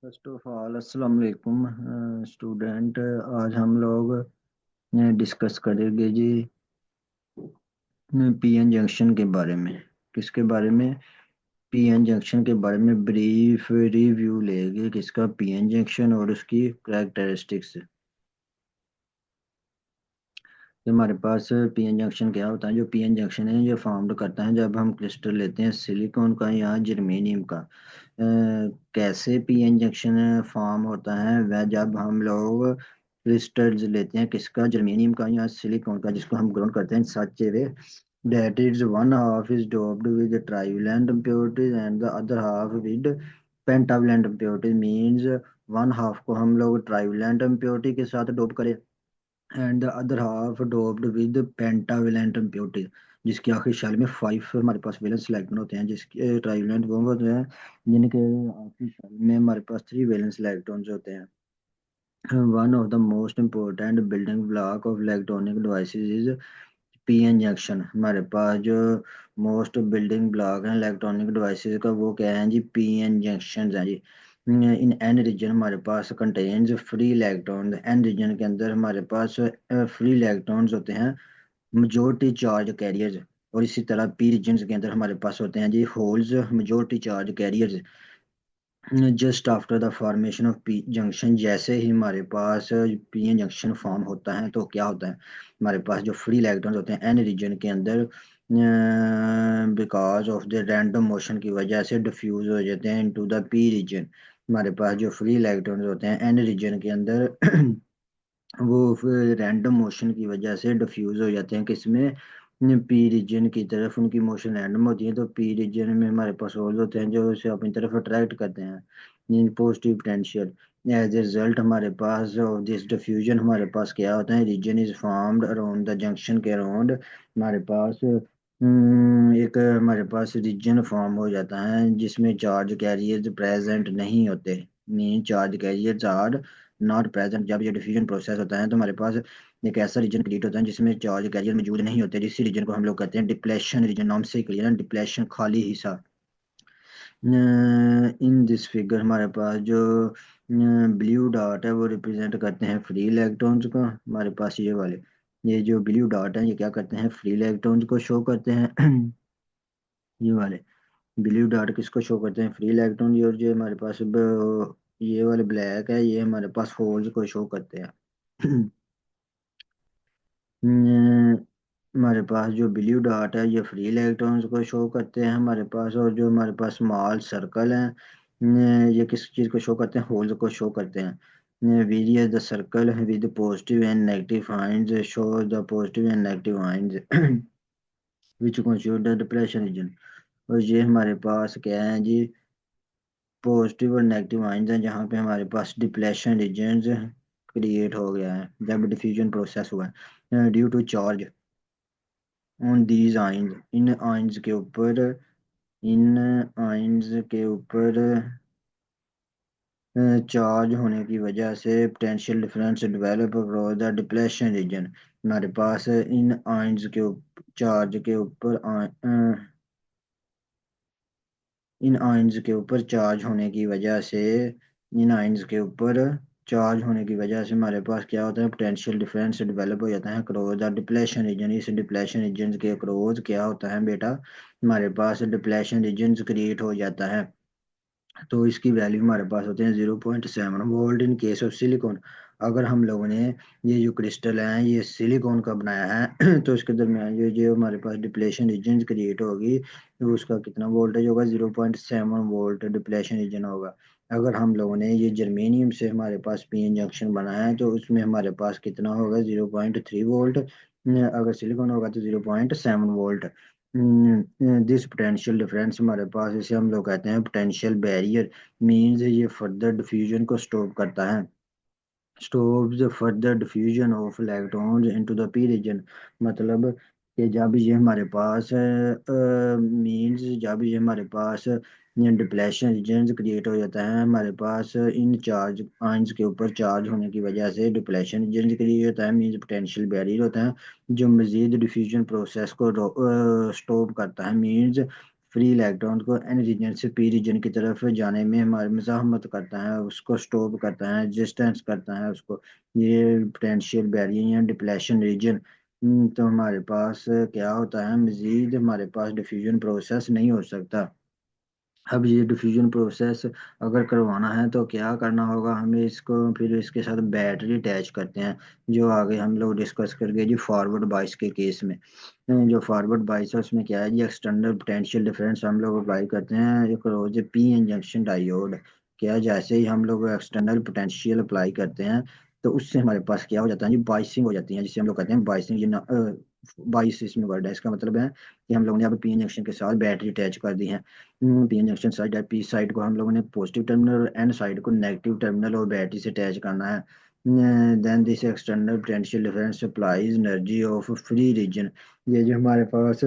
First of all अस्सलाम वालेकुम student. आज हम लोग डिस्कस करेंगे जी पीएन जंक्शन के बारे में। किसके बारे में? पीएन जंक्शन के बारे में ब्रीफ रिव्यू लेंगे। किसका? पीएन जंक्शन और उसकी कैरेक्टरिस्टिक्स। तो हमारे पास पीएन जंक्शन क्या होता है? जो पीएन जंक्शन है ये फॉर्म करता है जब हम क्रिस्टल लेते हैं सिलिकॉन का या जर्मेनियम का। कैसे पीएन जंक्शन फॉर्म होता है? वह जब हम लोग क्रिस्टल्स लेते हैं किसका? जर्मेनियम का या सिलिकॉन का, जिसको हम ग्राउंड करते हैं सच ए वे that is one half is doped with trivalent impurities and the other half with pentavalent impurities। means one half को हम लोग ट्राइवेलेंट impurity के साथ डोप करें and the other half doped with pentavalent impurities, जिसकी आखिरी शेल में five हमारे पास वैलेंस इलेक्ट्रॉन होते हैं। जिसके ट्राइवेलेंट वो होते हैं जिनके आखिरी शेल में हमारे पास थ्री वैलेंस इलेक्ट्रॉन्स होते हैं। One of the most important building block of electronic devices is PN junction. हमारे पास जो मोस्ट बिल्डिंग ब्लॉक है इलेक्ट्रॉनिक डिवाइसेस का वो क्या है जी? पीएन जंक्शन है जी। इन एन रीजन हमारे पास contains free electron. N region के अंदर हमारे पास फ्री इलेक्ट्रॉन्स होते हैं, मेजोरिटी चार्ज कैरियर्स। और इसी तरह पी रीजन के अंदर हमारे पास होते हैं जी holes, majority charge carriers. Just after the formation of P junction, जैसे ही हमारे पास पी एन जंक्शन फॉर्म होता है तो क्या होता है? हमारे पास जो फ्री इलेक्ट्रॉन्स होते हैं एन रीजन के अंदर because of the random motion की वजह से डिफ्यूज हो जाते हैं इनटू द पी रीजन। हमारे पास जो फ्री इलेक्ट्रॉन्स होते हैं एन रीजन के अंदर वो फिर रैंडम मोशन की वजह से डिफ्यूज हो जाते हैं किसमें? पी रीजन की तरफ। उनकी मोशन रैंडम होती है तो पी रीजन में हमारे पास होल्स होते हैं जो उसे अपनी तरफ अट्रैक्ट करते हैं in positive potential. As a result हमारे पास ऑफ दिस डिफ्यूजन हमारे पास क्या होता है? Region is formed around the junction के अराउंड। हमारे पास एक हमारे पास रीजन फॉर्म हो जाता है जिसमें चार्ज कैरियर्स प्रेजेंट नहीं होते। Mean charge carriers are not present. जब ये डिफ्यूजन प्रोसेस होता है तो हमारे पास एक ऐसा रीजन क्रिएट होता है जिसमें चार्ज कैरियर मौजूद नहीं होते। इसी रीजन को हम लोग कहते हैं डिप्लेशन रीजन। नाम से ही क्लियर है, डिप्लेशन खाली हिस्सा। इन दिस फिगर हमारे पास जो ब्लू डॉट है वो रिप्रेजेंट करते हैं फ्री इलेक्ट्रॉन्स को। हमारे पास ये वाले, ये जो ब्लू डॉट है ये क्या करते हैं? फ्री इलेक्ट्रॉन्स को शो करते हैं। ये वाले ब्लू डॉट किसको शो करते हैं? Free electron. और जो हमारे पास ये वाले ब्लैक है ये हमारे पास होल्स को शो करते हैं। हम्म, हमारे पास जो ब्लू डॉट है ये फ्री इलेक्ट्रॉन्स को शो करते हैं हमारे पास। और जो हमारे पास स्मॉल सर्कल है ये किस चीज़ को शो करते हैं? होल्स को शो करते हैं। Various the circle with positive and negative finds show the positive and negative finds which constitute the depression region. और ये हमारे पास क्या है जी? पॉजिटिव और नेगेटिव आइंस हैं जहाँ पे हमारे पास डिप्लेशन रीजन्स क्रिएट हो गया है जब डिफ्यूजन प्रोसेस हुआ है due to charge on these ions. इन आइंस के ऊपर, इन आइंस के ऊपर चार्ज होने की वजह से potential difference develop across the depletion region. हमारे पास इन आइंस के चार्ज के ऊपर इन आयंस के ऊपर चार्ज होने की वजह से, इन आयंस के ऊपर चार्ज होने की वजह से हमारे पास क्या होता है? पोटेंशियल डिफरेंस डेवलप हो जाता है अक्रॉस द डिप्लेशन रीजन। इस डिप्लेशन रीजन के अक्रॉस क्या होता है बेटा? हमारे पास डिप्लेशन रीजन क्रिएट हो जाता है। तो इसकी वैल्यू हमारे पास होते हैं 0.7 volt in case of silicon. अगर हम लोगों ने ये जो क्रिस्टल है ये सिलिकॉन का बनाया है तो इसके दरमियान ये जो हमारे पास डिप्लेशन रीजन क्रिएट होगी तो उसका कितना वोल्टेज होगा? 0.7 वोल्ट डिप्लेशन रीजन होगा। अगर हम लोगों ने ये जर्मेनियम से हमारे पास पीएन जंक्शन बनाया है तो उसमें हमारे पास कितना होगा? 0.3 वोल्ट। अगर सिलिकॉन होगा तो 0.7 वोल्ट। दिस पोटेंशियल डिफरेंस हमारे पास, इसे हम लोग कहते हैं पोटेंशियल बैरियर। मींस ये फर्दर डिफ्यूजन को स्टॉप करता है, stops the further diffusion of electrons into the p region। मतलब कि जब ये हमारे पास मीन्स जब ये हमारे पास डिप्लेशन रीजन क्रिएट हो जाता है हमारे पास इन चार्ज आइंस के ऊपर चार्ज होने की वजह से डिप्लेशन रीजन क्रिएट होता है। मीन्स पोटेंशियल बैरियर होता है जो मजीद डिफ्यूजन प्रोसेस को स्टॉप करता है। मीन्स फ्री इलेक्ट्रॉन को एन रीजन से पी रीजन की तरफ जाने में हमारी मज़ाहमत करता है, उसको स्टॉप करता है, रेजिस्टेंस करता है उसको। ये पोटेंशियल बैरियर या डिप्लेशन रीजन। तो हमारे पास क्या होता है, मजीद हमारे पास डिफ्यूजन प्रोसेस नहीं हो सकता। अब ये डिफ्यूजन प्रोसेस अगर करवाना है तो क्या करना होगा हमें, इसको फिर इसके साथ बैटरी अटैच करते हैं, जो आगे हम लोग डिस्कस करके जी फॉरवर्ड बाइस के केस में। जो फॉरवर्ड बाइस है उसमें क्या है जी, एक्सटर्नल पोटेंशियल डिफरेंस हम लोग अप्लाई करते हैं एक रोज पी एन जंक्शन डायोड। क्या, जैसे ही हम लोग एक्सटर्नल पोटेंशियल अप्लाई करते हैं तो उससे हमारे पास क्या हो जाता है जी, बाइसिंग हो जाती है, जिसे हम लोग कहते हैं बाइसिंग। ये बाइस इसमें वर्ड है, इसका मतलब है कि हम लोगों ने अब पी एन जंक्शन के साथ बैटरी अटैच कर दी है। पी एन जंक्शन साइड है, पी साइड को हम लोगों ने पॉजिटिव टर्मिनल और एन साइड को नेगेटिव टर्मिनल और बैटरी से अटैच करना है। Then this external potential difference supplies energy of free region. ये जो हमारे पास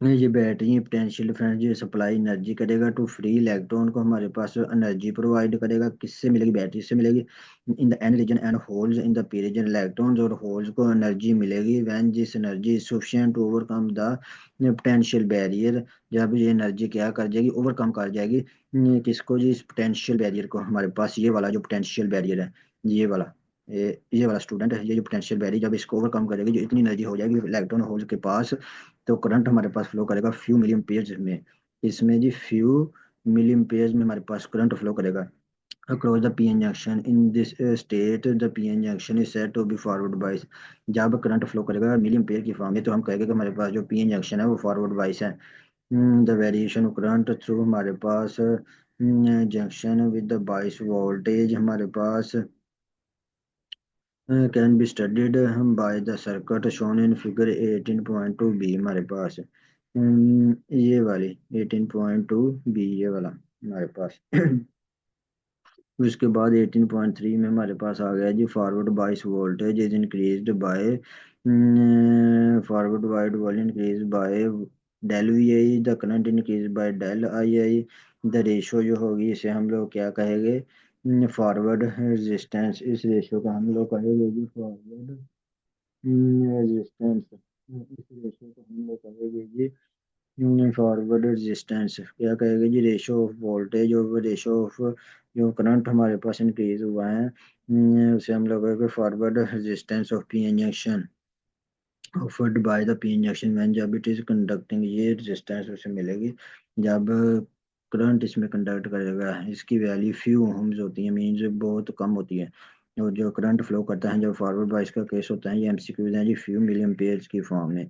ये बैटरी पोटेंशियल डिफरेंस जो सप्लाई एनर्जी करेगा टू फ्री इलेक्ट्रॉन को, हमारे पास एनर्जी प्रोवाइड करेगा, किससे मिलेगी, बैटरी से मिलेगी। In the N region and holes in the P region, electrons और होल्स को एनर्जी मिलेगी when this energy is sufficient to overcome the potential barrier. जब ये एनर्जी क्या कर जाएगी, ओवरकम कर जाएगी किसको जी, इस पोटेंशियल बैरियर को। हमारे पास ये वाला जो पोटेंशियल बैरियर है, ये वाला, ये वाला स्टूडेंट है, ये जो पोटेंशियल बैरियर जब इसको ओवरकम करेगी, जो इतनी एनर्जी हो जाएगी इलेक्ट्रॉन होल्स के पास, तो करंट हमारे पास फ्लो करेगा फ्यू मिली एम्पेयर्स में। इसमें जी फ्यू मिली एम्पेयर्स में हमारे पास करंट फ्लो करेगा across the p n junction in this state the p n junction is said to be forward bias। जब करंट फ्लो करेगा मिली एम्पेयर की फॉर्म में तो हम कहेंगे कि हमारे पास जो पी एन जंक्शन है वो फॉरवर्ड बाइस है। The variation of current through हमारे पास junction with the bias voltage हमारे पास can be studied by the circuit shown in figure 18.2 B. हमारे पास ये वाली 18.2 बी, ये वाला हमारे पास। उसके बाद 18.3 में हमारे पास आ गया जी forward bias voltage is increased by forward wide volume increase by del V I, the current increase by del I I. The ratio जो होगी इसे हम लोग क्या कहेंगे, फॉरवर्ड रेजिस्टेंस। इस रेशो का हम लोग कहेंगे जी फॉरवर्ड रेजिस्टेंस। इस रेशो को हम लोग कहेंगे जी फॉरवर्ड रेजिस्टेंस। क्या कहेगा जी, रेशो ऑफ वोल्टेज और रेशो ऑफ जो करंट हमारे पास इंक्रीज हुआ है, उसे हम लोग कहेंगे forward resistance of P injection offered by the P injection when, जब इट इज कंडक्टिंग। ये रेजिस्टेंस उसे मिलेगी जब करंट इसमें कंडक्ट करेगा। इसकी वैल्यू फ्यू ओम्स होती है, मीन्स बहुत कम होती है। और जो करंट फ्लो करता है जब फॉरवर्ड बाइस का केस होता है, ये एमसीक्यूज हैं जी फ्यू मिली एम्पेयर्स की फॉर्म में।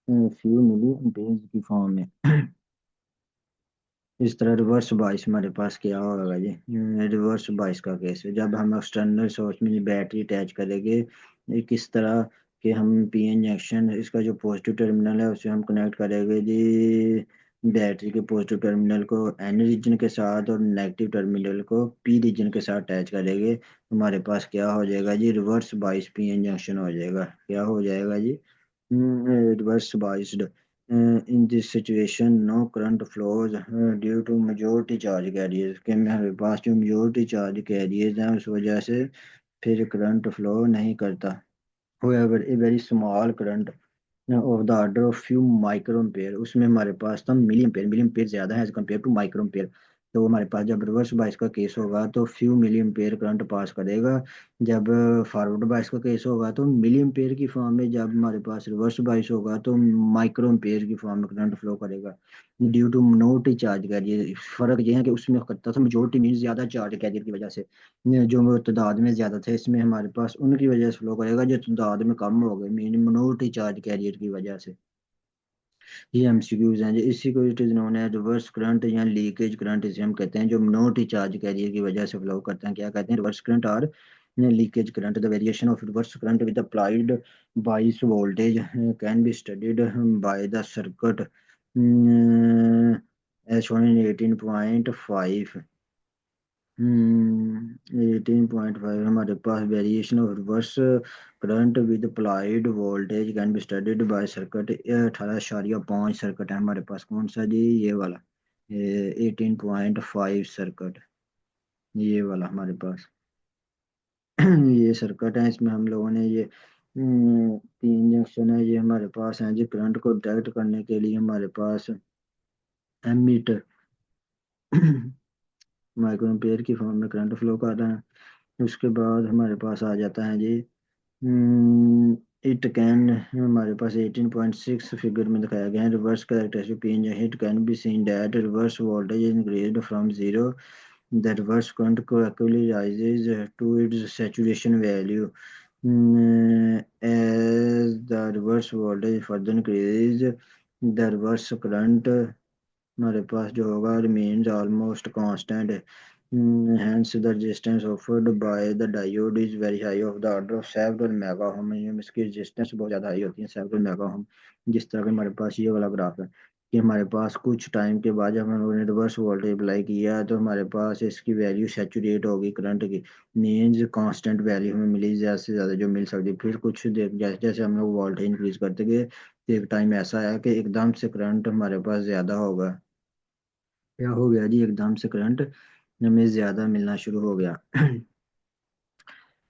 फ्यू मिली एम्पेयर्स की फॉर्म में। इस तरह रिवर्स बाइस हमारे पास क्या होगा जी, रिवर्स बाइस का केस है जब हम एक्सटर्नल सोर्स में बैटरी अटैच करेंगे। ये किस तरह के, हम पी एन जंक्शन इसका जो पॉजिटिव टर्मिनल है उसे हम कनेक्ट करेंगे जी बैटरी के पॉजिटिव टर्मिनल को एन रीजन के साथ और नेगेटिव टर्मिनल को पी रीजन के साथ अटैच करेंगे। हमारे पास क्या हो जाएगा जी, reverse bias P N junction हो जाएगा। क्या हो जाएगा जी, reverse biased। In this situation, no current flows due to majority charge carriers। के हमारे पास जो majority charge carriers हैं उस वजह से फिर करंट फ्लो नहीं करता। However, a very small current of the order of few micro ampere, उसमें हमारे पास था मिली एम्पेयर ज्यादा है as compare to micro ampere. तो हमारे पास जब रिवर्स बाइस का केस होगा तो few milli ampere current pass करेगा। जब फॉरवर्ड बाइस का केस होगा तो मिली एम्पेयर की फॉर्म में, जब हमारे पास रिवर्स बाइस होगा तो माइक्रो एम्पेयर की फॉर्म में करंट फ्लो करेगा। Due to minority charge carrier, फर्क ये है कि उसमें करता था मेजोरिटी मीन ज्यादा चार्ज कैरियर की वजह से, जो तादाद में ज्यादा थे, इसमें हमारे पास उनकी वजह से फ्लो करेगा जो तादाद में कम हो गए, मीन मिनोरिटी चार्ज कैरियर की वजह से। ये एमसीक्यूज हैं जो इसी को इट इज नोन है रिवर्स करंट या लीकेज करंट, इसे हम कहते हैं, जो मिनोरिटी चार्ज कैरियर की वजह से फ्लो करते हैं। क्या कहते हैं, रिवर्स करंट और leakage current. The variation of reverse current with applied bias voltage can be studied by the circuit as shown in 18.5। 18.5 हमारे पास variation of reverse current with applied voltage can be studied by circuit. 18.5 circuit है हमारे पास, कौन सा जी, ये वाला, ये 18.5 circuit, ये वाला हमारे पास। ये सर्किट है, इसमें हम लोगों ने ये तीन जंक्शन है ये हमारे पास है जी। करंट को डिटेक्ट करने के लिए हमारे पास एमीटर माइक्रोएम्पियर की फॉर्म में करंट फ्लो कर रहा है। उसके बाद हमारे पास आ जाता है जी इट कैन, हमारे पास 18.6 फिगर में दिखाया गया है reverse characteristic P N. It can be seen that reverse voltage increased from zero, the reverse current quickly rises to its saturation value. As the reverse voltage further increases, the reverse current हमारे पास जो होगा remains almost constant. Hence the resistance offered by the diode is very high of the order of several mega ohm. इसकी resistance बहुत ज़्यादा high होती है, several mega ohm। जिस तरह के हमारे पास ये वाला ग्राफ है कि हमारे पास कुछ टाइम के बाद जब हम लोगों ने रिवर्स वोल्टेज अप्लाई किया तो हमारे पास इसकी वैल्यू सेचुरेट होगी करंट की, मीन्स कांस्टेंट वैल्यू हमें मिली ज़्यादा से ज़्यादा जो मिल सकती। फिर कुछ देर जैसे जैसे हम लोग वोल्टेज इंक्रीज करते गए तो एक टाइम ऐसा आया कि एकदम से करंट हमारे पास ज़्यादा होगा। क्या हो गया जी, एकदम से करंट हमें ज़्यादा मिलना शुरू हो गया।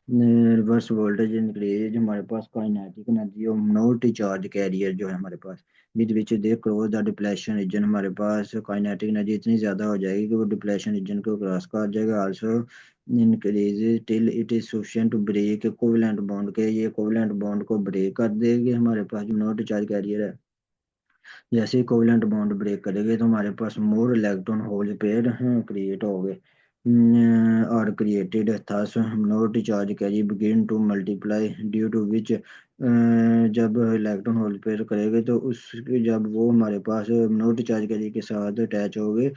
रिवर्स वोल्टेज इंक्रीज हमारे पास काइनेटिक एनर्जी और नोट चार्ज कैरियर जो है हमारे पास with which they cross the depletion region. हमारे पास काइनेटिक एनर्जी इतनी ज़्यादा हो जाएगी कि वो डिप्लेशन रीजन को क्रॉस कर जाएगा। Also increase till it is sufficient to break covalent bond के, ये कोवेलेंट बॉन्ड को ब्रेक कर देगी हमारे पास जो नोट चार्ज कैरियर है। जैसे ही कोवेलेंट बॉन्ड ब्रेक करेंगे तो हमारे पास more electron hole pair create हो गए और created thus note charge carry begin to multiply due to which जब इलेक्ट्रॉन होल पेयर करेंगे तो उस जब वो हमारे पास नोट चार्ज कैरी के साथ अटैच हो गए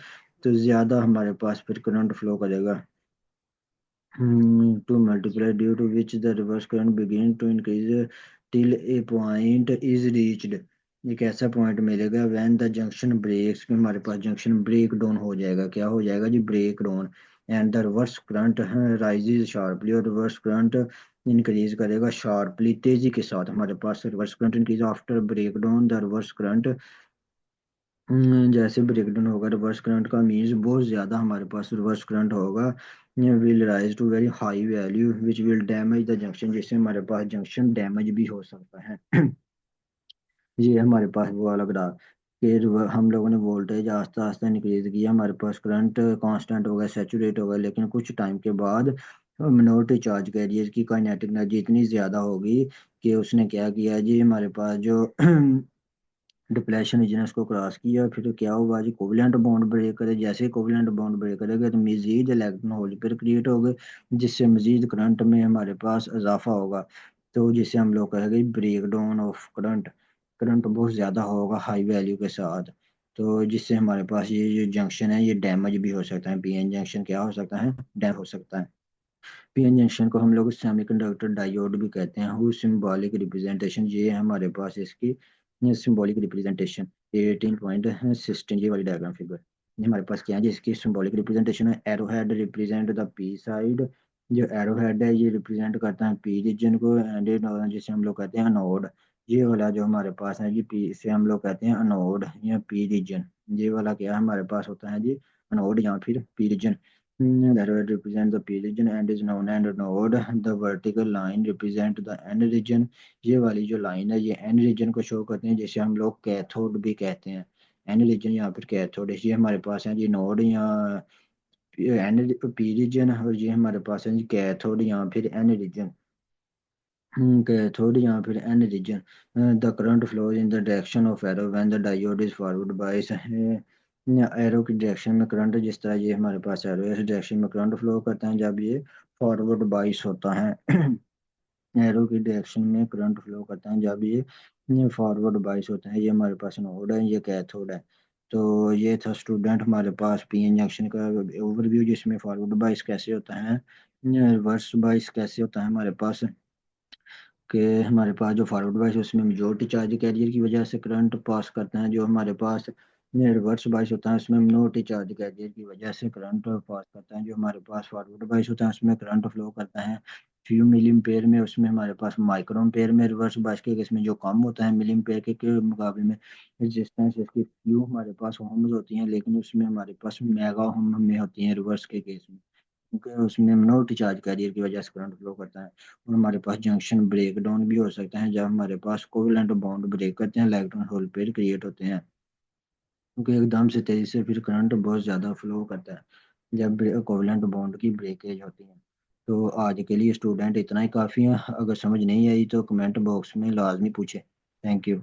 तो ज़्यादा हमारे पास फिर करंट फ्लो करेगा। To multiply due to which the reverse current begins to increase till a point is reached। एक ऐसा पॉइंट मिलेगा when the junction breaks कि हमारे पास जंक्शन ब्रेक डाउन हो जाएगा। क्या हो जाएगा जी, break down. And the reverse current rises sharply, और रिवर्स करंट इंक्रीज करेगा शार्पली तेजी के साथ। हमारे पास reverse current increase after break down the reverse current. जैसे ब्रेकडाउन होगा रिवर्स करंट का मीन्स बहुत ज़्यादा हमारे पास रिवर्स करंट होगा will rise to very high value which will damage the junction, जिससे हमारे पास जंक्शन डैमेज भी हो सकता है। ये हमारे पास वो वाला ग्राफ फिर हम लोगों ने वोल्टेज आस्ता आस्ता इंक्रीज किया, हमारे पास करंट कांस्टेंट हो गया, सेचुरेट हो गया, लेकिन कुछ टाइम के बाद मिनोरिटी चार्ज कैरियर की काइनेटिक एनर्जी इतनी ज़्यादा होगी कि उसने क्या किया जी, हमारे पास जो डिप्लेशन रीजन उसको क्रॉस किया। फिर तो क्या हुआ जी, कोवलेंट बॉन्ड ब्रेक करे। जैसे ही कोवलेंट बॉन्ड ब्रेक करेगा तो मजीद इलेक्ट्रॉन होल पेयर क्रिएट हो गए, जिससे मजीद करंट में हमारे पास इजाफा होगा। तो जिसे हम लोग कहेंगे break down of current. Current बहुत ज़्यादा होगा हाई वैल्यू के साथ, तो जिससे हमारे पास ये जो जंक्शन है ये डैमेज भी हो सकता है। पीएन जंक्शन क्या हो सकता है, डैमेज हो सकता है। पीएन जंक्शन को हम लोग सेमीकंडक्टर डायोड भी कहते हैं। हु सिंबॉलिक रिप्रेजेंटेशन, ये है हमारे पास इसकी सिंबॉलिक रिप्रेजेंटेशन 18.16 ये वाली डायग्राम फिगर। ये हमारे पास क्या है, जिसकी सिंबॉलिक रिप्रेजेंटेशन है arrow head represent the P side. जो एरो हेड है ये रिप्रेजेंट करता है पी रीजन को, एंड जिसे हम लोग कहते हैं अनोड। ये वाला जो हमारे पास है जी पी, इसे हम लोग कहते हैं अनोड या पी रीजन। ये वाला क्या है हमारे पास होता है जी अनोड या फिर P region. That would represent the P region and is known as node. The vertical line represent the N region। ये वाली जो लाइन है ये N region को शो करते हैं, जिसे हम लोग कैथोड भी कहते हैं। N region या फिर कैथोड, ये हमारे पास है जी नोड या N P region, और ये हमारे पास है जी कैथोड या फिर N region। कैथोड या फिर N region। The current flows in the direction of arrow when the diode is forward bias। Arrow की डायरेक्शन में करंट, जिस तरह ये हमारे पास एरो है इस डायरेक्शन में करंट फ्लो करता है जब ये फॉरवर्ड बाइस होता है। एरो की डायरेक्शन में करंट फ्लो करता है जब ये फॉरवर्ड बाइस होता है। ये हमारे पास नोड है, ये कैथोड है। तो ये था स्टूडेंट हमारे पास पीएन जंक्शन का ओवरव्यू, जिसमें फॉरवर्ड बाइस कैसे होता है, रिवर्स बाइस कैसे होता है हमारे पास। कि हमारे पास जो फॉरवर्ड बाइस है उसमें मेजोरिटी चार्ज कैरियर की वजह से करंट पास करते हैं। जो हमारे पास रिवर्स बाइस होता है उसमें मिनोरिटी चार्ज कैरियर की वजह से करंट पास करता है। जो हमारे पास फॉरवर्ड बाइस होता है उसमें करंट फ्लो करता है फ्यू मिली पेयर में, उसमें हमारे पास माइक्रो पेयर में। रिवर्स बाइस के केस में जो कम होता है मिली पेयर के मुकाबले में रेजिस्टेंस इसकी फ्यू हमारे पास ओम्स होती हैं, लेकिन उसमें हमारे पास मेगा ओम में होती हैं रिवर्स के केस में। क्योंकि उसमें मिनोरिटी चार्ज कैरियर की वजह से करंट फ्लो करता है। और हमारे पास जंक्शन ब्रेक डाउन भी हो सकता है, जब हमारे पास कोवेलेंट बॉन्ड ब्रेक करते हैं, इलेक्ट्रॉन होल पेयर क्रिएट होते हैं। क्योंकि एकदम से तेजी से फिर करंट बहुत ज़्यादा फ्लो करता है जब कोवेलेंट बॉन्ड की ब्रेकेज होती है। तो आज के लिए स्टूडेंट इतना ही काफ़ी है। अगर समझ नहीं आई तो कमेंट बॉक्स में लाजमी पूछे। Thank you.